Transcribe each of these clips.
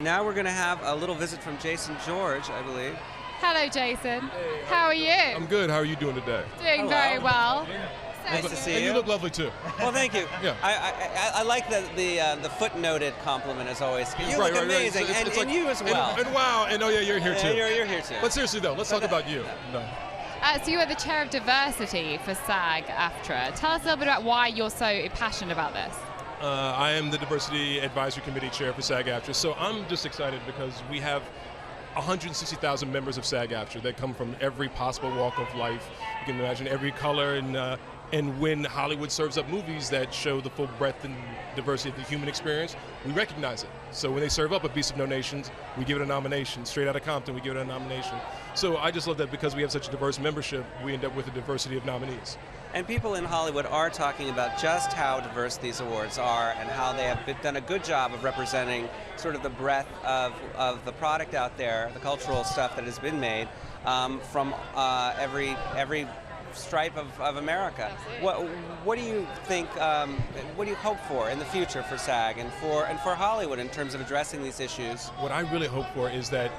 Now we're going to have a little visit from Jason George, I believe. Hello, Jason. How are you? I'm good. How are you doing today? Doing very well. Nice to see And you. you look lovely too. Well, thank you. Yeah. I like the footnoted compliment as always. You Right, look right, right. amazing, It's and like- you as well. And wow, and oh yeah, you're here too. Yeah, you're here too. But seriously though, let's talk about you. No. So you are the chair of diversity for SAG-AFTRA. Tell us a little bit about why you're so passionate about this. I am the Diversity Advisory Committee Chair for SAG-AFTRA, so I'm just excited because we have 160,000 members of SAG-AFTRA that come from every possible walk of life. You can imagine every color, and when Hollywood serves up movies that show the full breadth and diversity of the human experience, we recognize it. So when they serve up A Beast of No Nations, we give it a nomination. Straight Outta Compton, we give it a nomination. So I just love that because we have such a diverse membership, we end up with a diversity of nominees. And people in Hollywood are talking about just how diverse these awards are and how they have done a good job of representing sort of the breadth of the product out there, the cultural stuff that has been made from every stripe of America. What do you think? What do you hope for in the future for SAG and for Hollywood in terms of addressing these issues? What I really hope for is that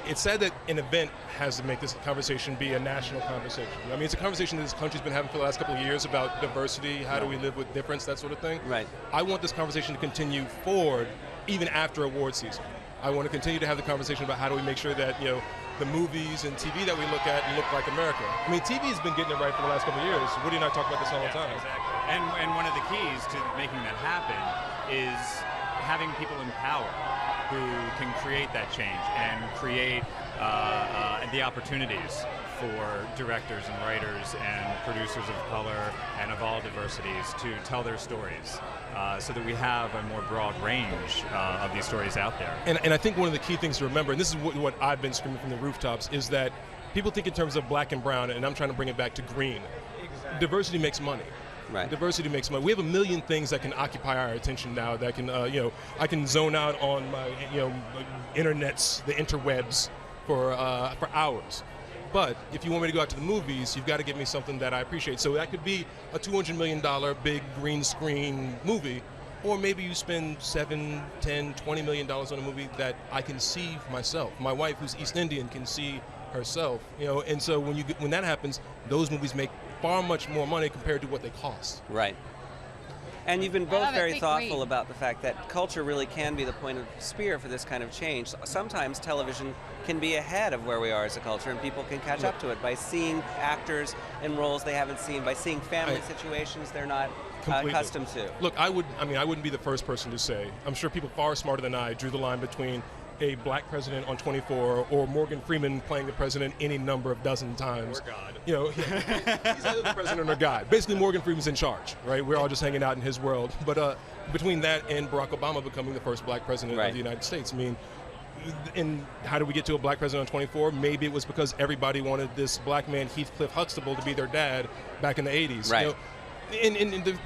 it's sad that an event has to make this conversation be a national conversation. I mean, it's a conversation that this country's been having for the last couple of years about diversity, how do we live with difference, that sort of thing. Right. I want this conversation to continue forward even after award season. I want to continue to have the conversation about how do we make sure that, you know, the movies and TV that we look at look like America. I mean, TV has been getting it right for the last couple of years. Woody and I talk about this all the time. Exactly. And one of the keys to making that happen is having people in power who can create that change and create the opportunities for directors and writers and producers of color and of all diversities to tell their stories so that we have a more broad range of these stories out there. And I think one of the key things to remember, and this is what I've been screaming from the rooftops, is that people think in terms of black and brown, and I'm trying to bring it back to green. Exactly. Diversity makes money. Right. Diversity makes money. We have a million things that can occupy our attention now. That can, I can zone out on my, internets, the interwebs, for hours. But if you want me to go out to the movies, you've got to give me something that I appreciate. So that could be a $200 million big green screen movie, or maybe you spend $7, $10, $20 million on a movie that I can see myself. My wife, who's East Indian, can see herself. And so when that happens, those movies make far much more money compared to what they cost. Right. And you've been both very thoughtful about the fact that culture really can be the point of spear for this kind of change. Sometimes television can be ahead of where we are as a culture, and people can catch up to it by seeing actors in roles they haven't seen, by seeing family situations they're not accustomed to. Look, I wouldn't be the first person to say, I'm sure people far smarter than I drew the line between a black president on 24 or Morgan Freeman playing the president any number of dozen times. Or God. He's either the president or God. Basically, Morgan Freeman's in charge, right? We're all just hanging out in his world. But between that and Barack Obama becoming the first black president of the United States, I mean, and how did we get to a black president on 24? Maybe it was because everybody wanted this black man, Heathcliff Huxtable, to be their dad back in the 80s. Right. And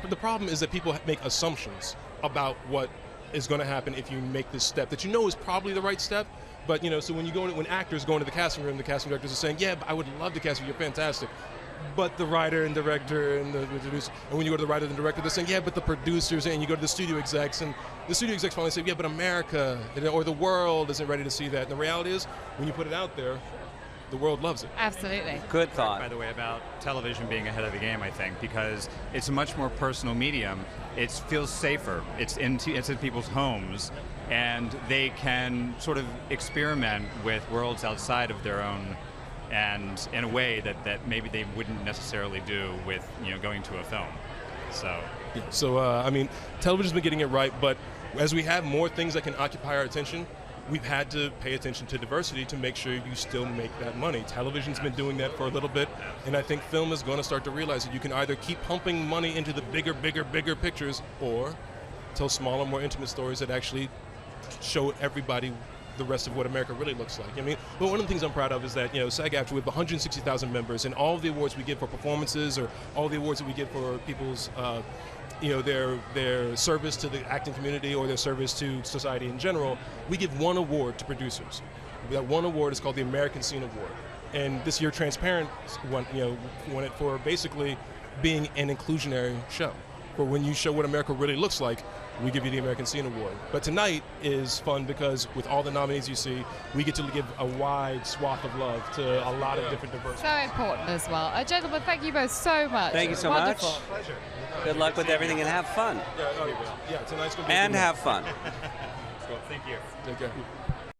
the problem is that people make assumptions about what is going to happen if you make this step that is probably the right step. But so when actors go into the casting room, the casting directors are saying, yeah, I would love to cast you, you're fantastic. But the writer and director and the producer, and when you go to the writer and the director, they're saying, yeah, but the producers, and you go to the studio execs, and the studio execs finally say, yeah, but America or the world isn't ready to see that. And the reality is, when you put it out there, the world loves it. Absolutely. Good thought. By the way, about television being ahead of the game, I think, because it's a much more personal medium. It feels safer. It's in people's homes, and they can sort of experiment with worlds outside of their own, and in a way that maybe they wouldn't necessarily do with going to a film. So television's been getting it right, but as we have more things that can occupy our attention, we've had to pay attention to diversity to make sure you still make that money. Television's been doing that for a little bit, and I think film is going to start to realize that you can either keep pumping money into the bigger pictures, or tell smaller, more intimate stories that actually show everybody the rest of what America really looks like. I mean, but one of the things I'm proud of is that, SAG-AFTRA, we have 160,000 members, and all of the awards we give for performances, or all the awards that we give for people's their service to the acting community or their service to society in general, we give one award to producers. That one award is called the American Scene Award. And this year, Transparent won it for basically being an inclusionary show. For when you show what America really looks like, we give you the American Scene Award. But tonight is fun because with all the nominees you see, we get to give a wide swath of love to a lot of different diverse. So important as well. Gentlemen, thank you both so much. Thank you so Wonderful. much. Pleasure. Good luck with everything and have fun. Yeah, tonight's gonna be And a good night. have fun. Cool. Thank you. Take care.